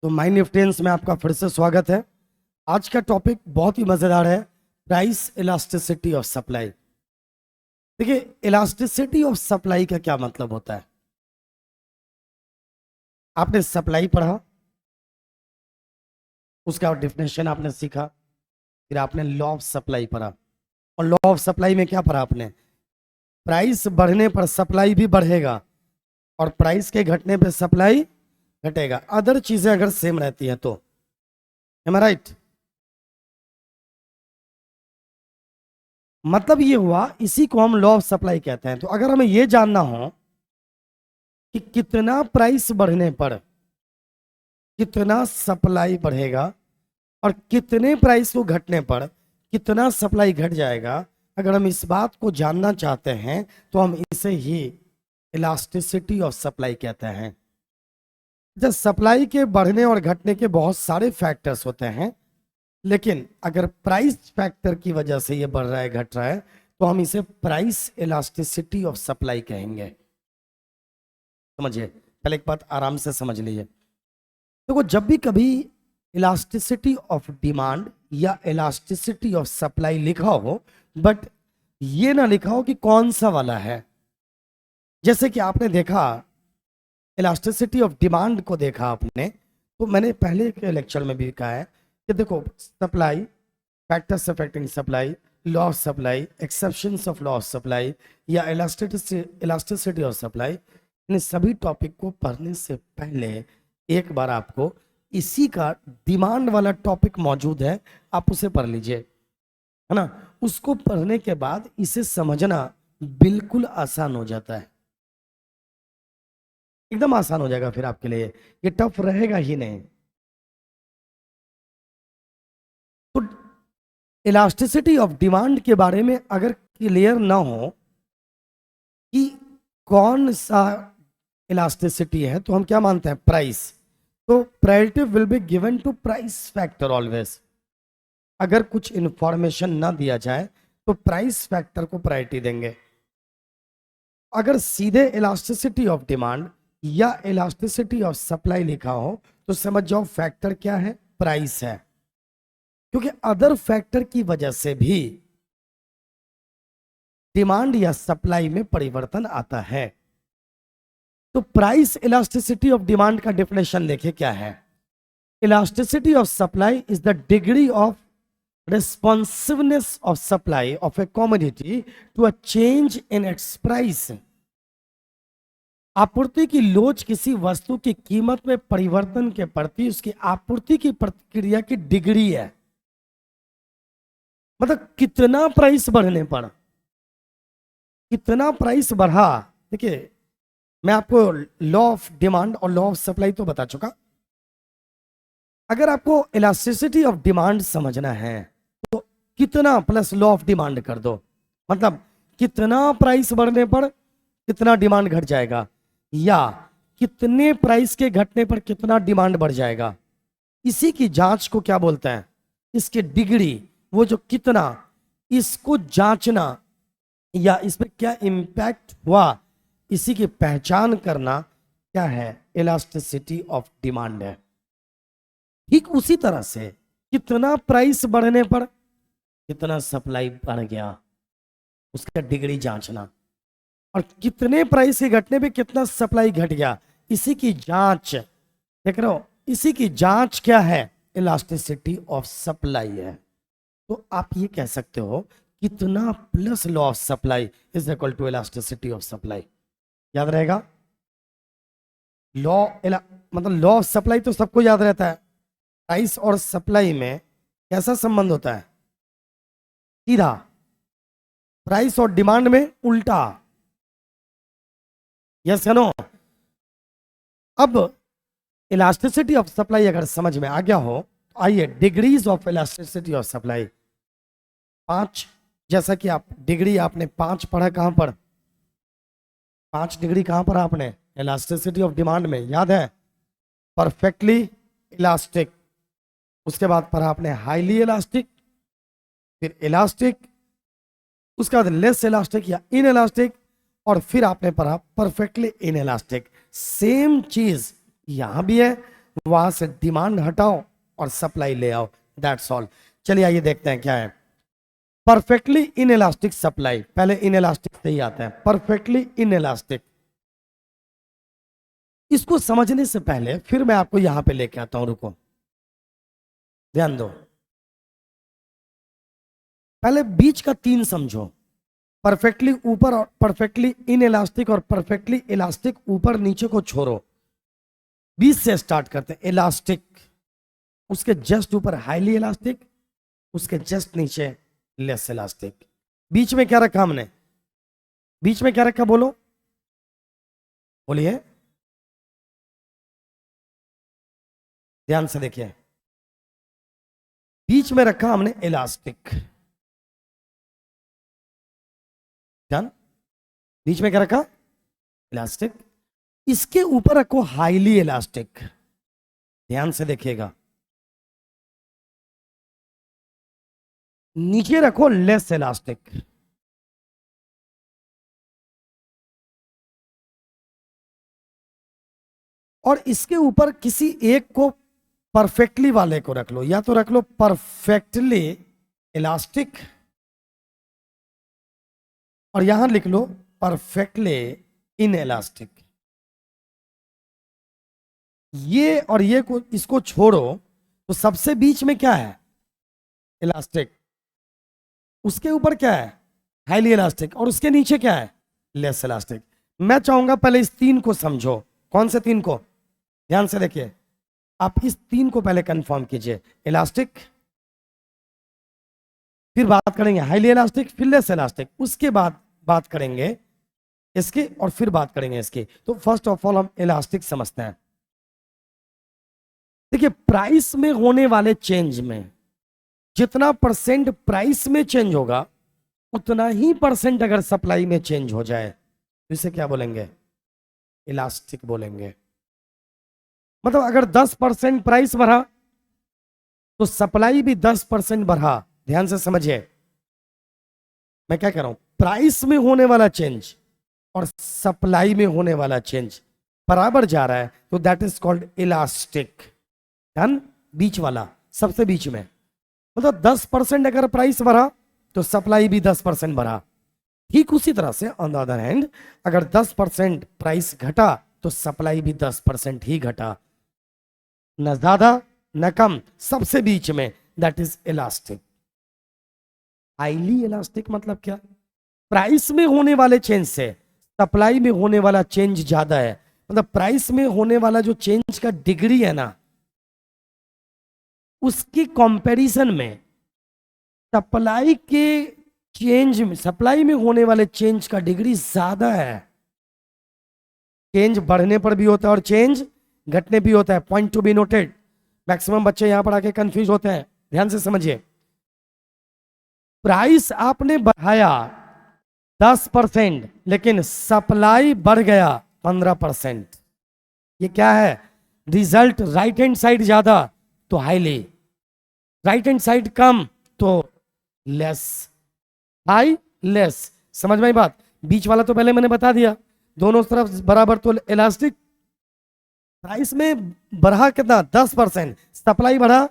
तो माइंड निफ्टेंस में आपका फिर से स्वागत है। आज का टॉपिक बहुत ही मजेदार है, प्राइस इलास्टिसिटी ऑफ सप्लाई। देखिए, इलास्टिसिटी ऑफ सप्लाई का क्या मतलब होता है। आपने सप्लाई पढ़ा, उसका डेफिनेशन आपने सीखा, फिर आपने लॉ ऑफ सप्लाई पढ़ा। और लॉ ऑफ सप्लाई में क्या पढ़ा आपने? प्राइस बढ़ने पर सप्लाई भी बढ़ेगा और प्राइस के घटने पर सप्लाई घटेगा। अदर चीजें अगर सेम रहती है तो, एम आई राइट? मतलब ये हुआ, इसी को हम लॉ ऑफ सप्लाई कहते हैं। तो अगर हमें ये जानना हो कि कितना प्राइस बढ़ने पर कितना सप्लाई बढ़ेगा और कितने प्राइस को घटने पर कितना सप्लाई घट जाएगा, अगर हम इस बात को जानना चाहते हैं तो हम इसे ही इलास्टिसिटी ऑफ सप्लाई कहते हैं। जब सप्लाई के बढ़ने और घटने के बहुत सारे फैक्टर्स होते हैं, लेकिन अगर प्राइस फैक्टर की वजह से ये बढ़ रहा है, घट रहा है, तो हम इसे प्राइस इलास्टिसिटी ऑफ सप्लाई कहेंगे। समझिए, पहले एक बात आराम से समझ लीजिए। देखो, जब भी कभी इलास्टिसिटी ऑफ डिमांड या इलास्टिसिटी ऑफ सप्लाई लिखा हो, बट ये ना लिखा हो कि कौन सा वाला है। जैसे कि आपने देखा, इलास्टिसिटी ऑफ डिमांड को देखा आपने, तो मैंने पहले के लेक्चर में भी कहा है कि देखो, supply, factors affecting supply, law of supply, exceptions of law of supply या इलास्टिसिटी ऑफ सप्लाई, इन सभी टॉपिक को पढ़ने से पहले एक बार आपको इसी का डिमांड वाला टॉपिक मौजूद है, आप उसे पढ़ लीजिए, है ना। उसको पढ़ने के बाद इसे समझना बिल्कुल आसान हो जाता है, एकदम आसान हो जाएगा। फिर आपके लिए ये टफ रहेगा ही नहीं। तो इलास्टिसिटी ऑफ डिमांड के बारे में अगर क्लियर ना हो कि कौन सा इलास्टिसिटी है, तो हम क्या मानते हैं? प्राइस। तो priority will be given to price factor always. अगर कुछ इंफॉर्मेशन ना दिया जाए तो प्राइस फैक्टर को प्रायोरिटी देंगे। अगर सीधे इलास्टिसिटी ऑफ डिमांड या इलास्टिसिटी ऑफ सप्लाई लिखा हो तो समझ जाओ फैक्टर क्या है? प्राइस है। क्योंकि अदर फैक्टर की वजह से भी डिमांड या सप्लाई में परिवर्तन आता है। तो प्राइस इलास्टिसिटी ऑफ डिमांड का डेफिनेशन देखें क्या है। Elasticity of supply is the degree of responsiveness of supply of a commodity to a change in its price। आपूर्ति की लोच किसी वस्तु की कीमत में परिवर्तन के प्रति उसकी आपूर्ति की प्रतिक्रिया की डिग्री है। मतलब कितना प्राइस बढ़ने पर कितना प्राइस बढ़ा। देखिए, मैं आपको लॉ ऑफ डिमांड और लॉ ऑफ सप्लाई तो बता चुका। अगर आपको इलास्टिसिटी ऑफ डिमांड समझना है तो कितना प्लस लॉ ऑफ डिमांड कर दो, मतलब कितना प्राइस बढ़ने पर कितना डिमांड घट जाएगा, या कितने प्राइस के घटने पर कितना डिमांड बढ़ जाएगा। इसी की जांच को क्या बोलते हैं? इसके डिग्री, वो जो कितना, इसको जांचना या इस पर क्या इंपैक्ट हुआ, इसी की पहचान करना क्या है? इलास्टिसिटी ऑफ डिमांड है। ठीक उसी तरह से कितना प्राइस बढ़ने पर कितना सप्लाई बढ़ गया, उसका डिग्री जांचना, और कितने प्राइस के घटने पे कितना सप्लाई घट गया, इसी की जांच। देख रहे हो, इसी की जांच क्या है? इलास्टिसिटी ऑफ सप्लाई है। तो आप ये कह सकते हो कितना plus law of supply is equal to elasticity of supply. याद रहेगा? लॉ मतलब लॉ ऑफ सप्लाई तो सबको याद रहता है। प्राइस और सप्लाई में कैसा संबंध होता है? सीधा। प्राइस और डिमांड में उल्टा। यस या नो? अब इलास्टिसिटी ऑफ सप्लाई अगर समझ में आ गया हो तो आइए, degrees of elasticity of supply 5। जैसा कि आप डिग्री आपने 5 पढ़ा, कहां पर 5 डिग्री कहां पर आपने? इलास्टिसिटी ऑफ डिमांड में, याद है? परफेक्टली इलास्टिक, उसके बाद पढ़ा आपने हाईली इलास्टिक, फिर इलास्टिक, उसके बाद लेस इलास्टिक या इन इलास्टिक, और फिर आपने पढ़ा परफेक्टली इन इलास्टिक। सेम चीज यहां भी है, वहां से डिमांड हटाओ और सप्लाई ले आओ, दैट्स ऑल। चलिए आइए देखते हैं क्या है परफेक्टली इनएलास्टिक सप्लाई। पहले इनएलास्टिक से ही आता है, परफेक्टली इनएलास्टिक। इसको समझने से पहले फिर मैं आपको यहां पे लेके आता हूं, रुको ध्यान दो। पहले बीच का तीन समझो, परफेक्टली ऊपर और परफेक्टली इनएलास्टिक और परफेक्टली इलास्टिक, ऊपर नीचे को छोड़ो। बीच से स्टार्ट करते हैं, इलास्टिक, उसके जस्ट ऊपर हाईली इलास्टिक, उसके जस्ट नीचे लेस इलास्टिक। बीच में क्या रखा हमने, बीच में क्या रखा बोलो, बोलिए, ध्यान से देखिए। बीच में रखा हमने इलास्टिक, ध्यान, बीच में क्या रखा, इलास्टिक। इसके ऊपर रखो हाईली इलास्टिक, ध्यान से देखिएगा। नीचे रखो लेस इलास्टिक। और इसके ऊपर किसी एक को परफेक्टली वाले को रख लो, या तो रख लो परफेक्टली इलास्टिक और यहां लिख लो परफेक्टली इनएलास्टिक। ये और ये को इसको छोड़ो तो सबसे बीच में क्या है, इलास्टिक, उसके ऊपर क्या है, हाईली इलास्टिक, और उसके नीचे क्या है, लेस इलास्टिक। मैं चाहूंगा पहले इस तीन को समझो। कौन से तीन को, ध्यान से देखिए, आप इस तीन को पहले कंफर्म कीजिए, इलास्टिक, फिर बात करेंगे हाईली इलास्टिक, फिर लेस इलास्टिक, उसके बाद बात करेंगे इसकी और फिर बात करेंगे इसकी। तो फर्स्ट ऑफ ऑल हम इलास्टिक समझते हैं। देखिए प्राइस में होने वाले चेंज में जितना परसेंट प्राइस में चेंज होगा उतना ही परसेंट अगर सप्लाई में चेंज हो जाए तो इसे क्या बोलेंगे, इलास्टिक बोलेंगे। मतलब अगर 10% प्राइस बढ़ा तो सप्लाई भी 10% बढ़ा। ध्यान से समझिए मैं क्या कह रहा हूं, प्राइस में होने वाला चेंज और सप्लाई में होने वाला चेंज बराबर जा रहा है तो that is called elastic. Done, बीच वाला, सबसे बीच में, मतलब 10% अगर प्राइस बढ़ा तो सप्लाई भी 10% बढ़ा। ठीक उसी तरह से ऑन द अदर हैंड अगर 10% प्राइस घटा तो सप्लाई भी 10% ही घटा, न ज्यादा न कम, सबसे बीच में, that is elastic. Highly elastic मतलब क्या, प्राइस में होने वाले चेंज से सप्लाई में होने वाला चेंज ज्यादा है। मतलब प्राइस में होने वाला जो चेंज का डिग्री है ना, उसकी कंपैरिजन में सप्लाई के चेंज में, सप्लाई में होने वाले चेंज का डिग्री ज्यादा है। चेंज बढ़ने पर भी होता है और चेंज घटने भी होता है, point to be noted. Maximum बच्चे यहां पर आके कंफ्यूज होते हैं, ध्यान से समझिए। प्राइस आपने बढ़ाया 10% लेकिन सप्लाई बढ़ गया 15%, ये क्या है, रिजल्ट राइट हैंड साइड ज्यादा तो हाईली, राइट हैंड साइड कम तो लेस, हाई लेस। समझ में आई बात, बीच वाला तो पहले मैंने बता दिया, दोनों तरफ बराबर तो इलास्टिक। प्राइस में बढ़ा कितना, 10%, सप्लाई बढ़ा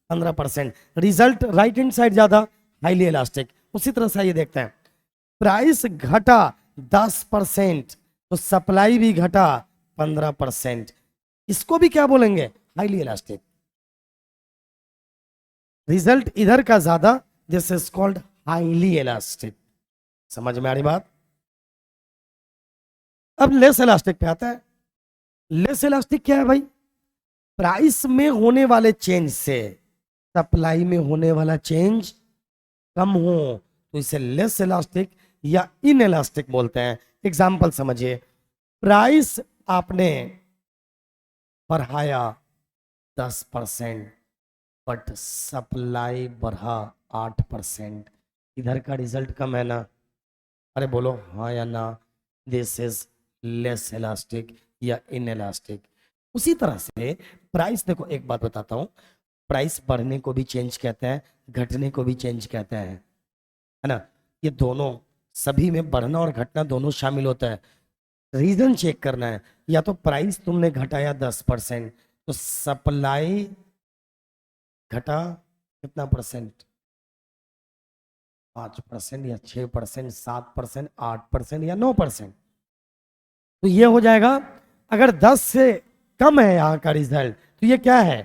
15%, रिजल्ट राइट हैंड साइड ज्यादा, हाईली इलास्टिक। उसी तरह से ये देखते हैं, प्राइस घटा 10% तो सप्लाई भी घटा 15%, इसको भी क्या बोलेंगे, हाईली इलास्टिक। रिजल्ट इधर का ज्यादा, this is called highly elastic. समझ में आ रही बात। अब लेस इलास्टिक पे आता है। लेस इलास्टिक क्या है भाई, प्राइस में होने वाले चेंज से सप्लाई में होने वाला चेंज कम हो तो इसे लेस इलास्टिक या इन इलास्टिक बोलते हैं। एग्जाम्पल समझिए, प्राइस आपने बढ़ाया 10% बट सप्लाई बढ़ा 8%, इधर का रिजल्ट कम है ना, अरे बोलो हाँ या ना, दिस इज लेस इलास्टिक या इन इलास्टिक। उसी तरह से प्राइस, देखो एक बात बताता हूं, प्राइस बढ़ने को भी चेंज कहते हैं, घटने को भी चेंज कहते हैं, है ना। ये दोनों, सभी में बढ़ना और घटना दोनों शामिल होता है। रीजन चेक करना है, या तो प्राइस तुमने घटाया 10% तो सप्लाई घटा कितना परसेंट, 5% या 6%, 7%, 8% या 9%। तो ये हो जाएगा, अगर 10 से कम है यहाँ का रिजल्ट तो ये क्या है,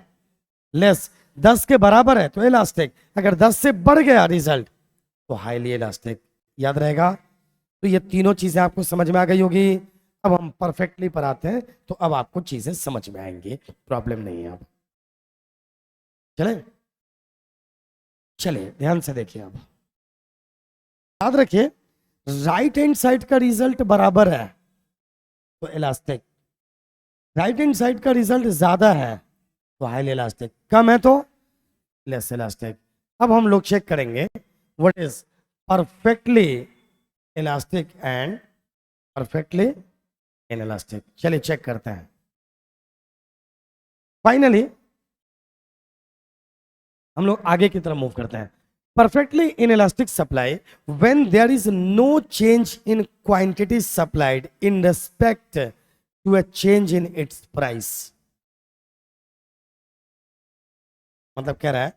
लेस। 10 के बराबर है तो इलास्टिक, अगर 10 से बढ़ गया रिजल्ट तो हाईली इलास्टिक। याद रहेगा। तो ये तीनों चीजें आपको समझ में आ गई होगी। अब हम परफेक्टली पर आते हैं, तो अब आपको चीजें समझ में आएंगी, प्रॉब्लम नहीं है। अब चले चलिए ध्यान से देखिए। अब याद रखिए, राइट हैंड साइड का रिजल्ट बराबर है तो इलास्टिक, राइट हैंड साइड का रिजल्ट ज्यादा है तो हाईली इलास्टिक, कम है तो लेस इलास्टिक। अब हम लोग चेक करेंगे what is perfectly elastic and perfectly inelastic. चलिए चेक करते हैं। फाइनली हम लोग आगे की तरफ मूव करते हैं। Perfectly inelastic supply when there is no change in quantity supplied in respect to a change in its price. मतलब कह रहा है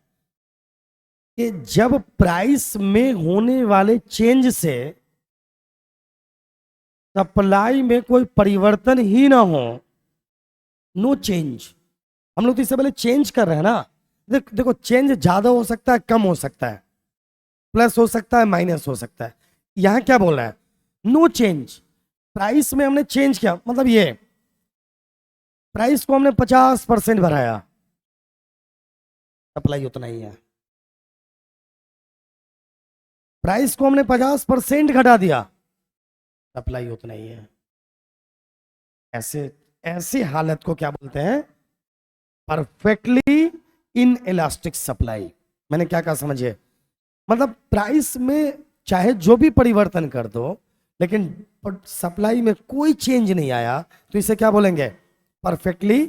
कि जब प्राइस में होने वाले चेंज से सप्लाई में कोई परिवर्तन ही ना हो, नो चेंज। हम लोग तो इससे पहले चेंज कर रहे हैं ना। देखो चेंज ज्यादा हो सकता है, कम हो सकता है, प्लस हो सकता है, माइनस हो सकता है। यहां क्या बोल रहा है, नो चेंज। प्राइस में हमने चेंज किया, मतलब ये प्राइस को हमने 50% बढ़ाया, सप्लाई उतना ही है। प्राइस को हमने 50% घटा दिया, सप्लाई उतना ही है। ऐसे ऐसी हालत को क्या बोलते हैं, परफेक्टली इन इलास्टिक सप्लाई। मैंने क्या कहा समझिए, मतलब प्राइस में चाहे जो भी परिवर्तन कर दो, लेकिन सप्लाई में कोई चेंज नहीं आया, तो इसे क्या बोलेंगे, परफेक्टली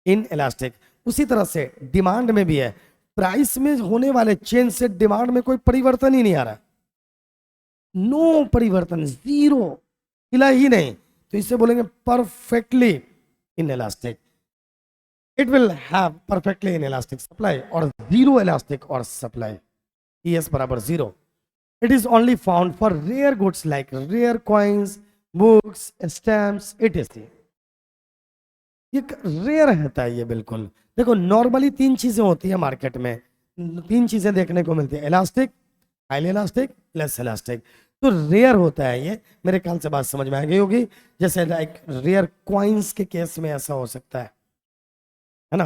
इन इलास्टिक। उसी तरह से डिमांड में भी है, प्राइस में होने वाले चेंज से डिमांड में कोई परिवर्तन ही नहीं आ रहा, नो परिवर्तन, जीरो, हिला ही नहीं, तो इसे बोलेंगे perfectly in elastic. It will have perfectly in elastic supply और जीरो इलास्टिक और सप्लाई, ES बराबर zero. It is only found for rare goods like rare coins, books, stamps, etc. ये रेयर रहता है ये, बिल्कुल। देखो नॉर्मली तीन चीजें होती है मार्केट में, तीन चीजें देखने को मिलती है, elastic, highly elastic, less elastic. तो रेयर होता है ये, मेरे ख्याल से बात समझ में आ गई होगी। जैसे लाइक रेयर कॉइन्स के केस में ऐसा हो सकता है ना।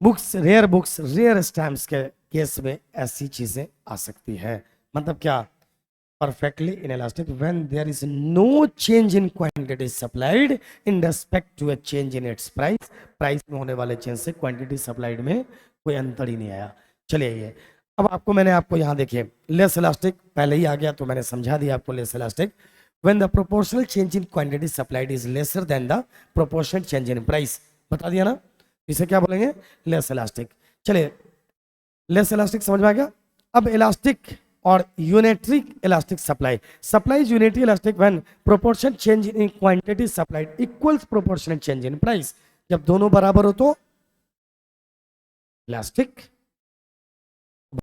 बुक्स, रेयर स्टैम्प्स के केस में ऐसी चीजें आ सकती है। मतलब क्या, perfectly inelastic when there is no change in quantity supplied in respect to a change in its price। Price में होने वाले चेंज से क्वांटिटी सप्लाइड में कोई अंतर ही नहीं आया। चलिए ये अब मैंने आपको यहाँ देखिए, लेस इलास्टिक पहले ही आ गया तो मैंने समझा दिया आपको। Less elastic when the proportional change in quantity supplied is lesser than the proportional change in price, बता दिया ना। इसे क्या बोलेंगे, लेस इलास्टिक। चलिए लेस इलास्टिक समझ में आ गया। अब इलास्टिक और unitary elastic supply. Supply is unitary elastic when proportion change in quantity supplied equals proportional change in price. जब दोनों बराबर हो तो इलास्टिक।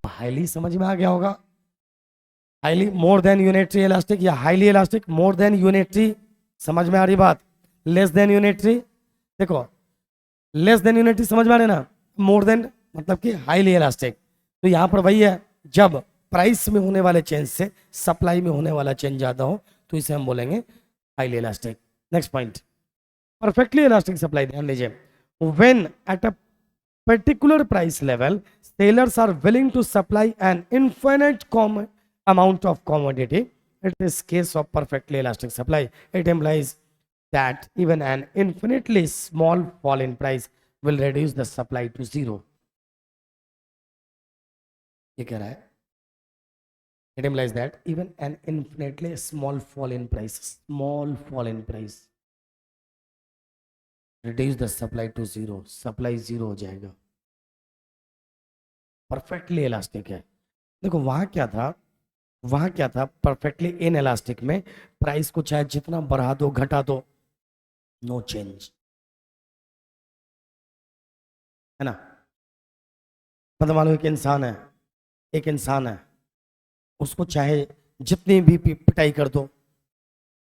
हाईली समझ में आ गया होगा, highly more than unitary elastic या highly elastic more than unitary, समझ में आ रही बात। लेस देन यूनिटरी, देखो लेस देन यूनिटरी समझ में आ रही ना, मोर देन मतलब कि हाईली इलास्टिक। तो यहां पर वही है, जब प्राइस में होने वाले चेंज से सप्लाई में होने वाला चेंज ज्यादा हो तो इसे हम बोलेंगे highly elastic. Next point, perfectly elastic supply. ध्यान लीजिए, when at a particular price level sellers are willing to supply an infinite amount of commodity, it is case of perfectly elastic supply. It implies that even an infinitely small fall in price will reduce the supply to zero। ये कह रहा है, it implies that even an infinitely small fall in price reduce the supply to zero, supply zero हो जाएगा। Perfectly elastic है। देखो वहां क्या था परफेक्टली इन इलास्टिक में प्राइस को चाहे जितना बढ़ा दो घटा दो, नो चेंज। है ना। मतलब मान लो एक इंसान है, उसको चाहे जितनी भी पिटाई कर दो,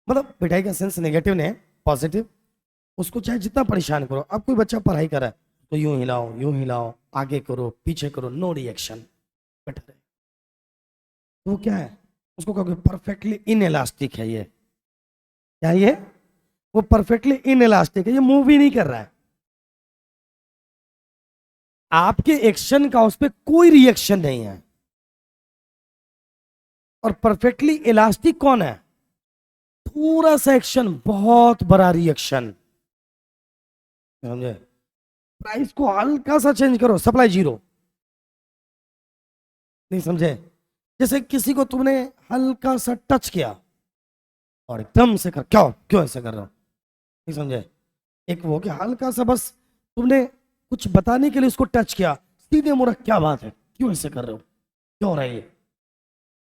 मतलब पिटाई का सेंस नेगेटिव नहीं, पॉजिटिव, उसको चाहे जितना परेशान करो। अब कोई बच्चा पढ़ाई कर रहा है तो यूं हिलाओ, आगे करो, पीछे करो, नो रिएक्शन, बैठा रहे। तो वो क्या है, उसको कहोगे परफेक्टली इन इलास्टिक है ये। क्या ये? वो परफेक्टली इन इलास्टिक है, ये मूव भी नहीं कर रहा है। आपके एक्शन का उस पर कोई रिएक्शन नहीं है। और परफेक्टली इलास्टिक कौन है? पूरा सा एक्शन, बहुत बड़ा रिएक्शन। समझे? प्राइस को हल्का सा चेंज करो, सप्लाई जीरो। नहीं समझे? जैसे किसी को तुमने हल्का सा टच किया और एकदम से कर, क्यों क्यों ऐसे कर रहे हो? नहीं समझे? एक वो कि हल्का सा बस तुमने कुछ बताने के लिए उसको टच किया, सीधे मुड़ा, क्या बात है, क्यों ऐसे कर रहे हो, क्यों हो रहा है ये?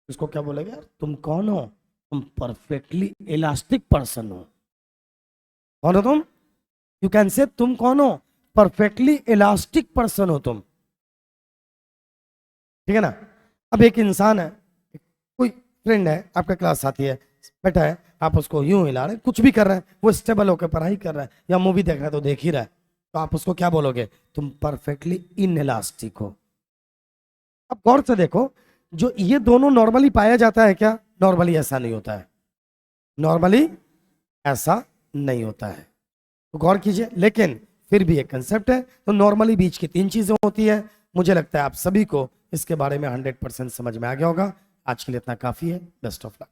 इसको क्या बोलेगा यार, तुम कौन हो? तुम परफेक्टली इलास्टिक पर्सन हो। कौन हो तुम? यू कैन से तुम कौन हो? परफेक्टली इलास्टिक पर्सन हो तुम। ठीक है ना। अब एक इंसान है, कोई फ्रेंड है, आपका क्लास साथी है, बैठा है, आप उसको यूं हिला रहे, कुछ भी कर रहे हैं, वो स्टेबल होकर पढ़ाई कर रहा है या मूवी देख रहा है तो देख ही रहा है, तो आप उसको क्या बोलोगे? तुम परफेक्टली इनइलास्टिक हो। अब गौर से देखो, जो ये दोनों नॉर्मली पाया जाता है क्या? नॉर्मली ऐसा नहीं होता है, नॉर्मली ऐसा नहीं होता है। तो गौर कीजिए, लेकिन फिर भी एक कंसेप्ट है। तो नॉर्मली बीच की तीन चीजें होती है। मुझे लगता है आप सभी को इसके बारे में 100% समझ में आ गया होगा। आज के लिए इतना काफी है। Best of luck.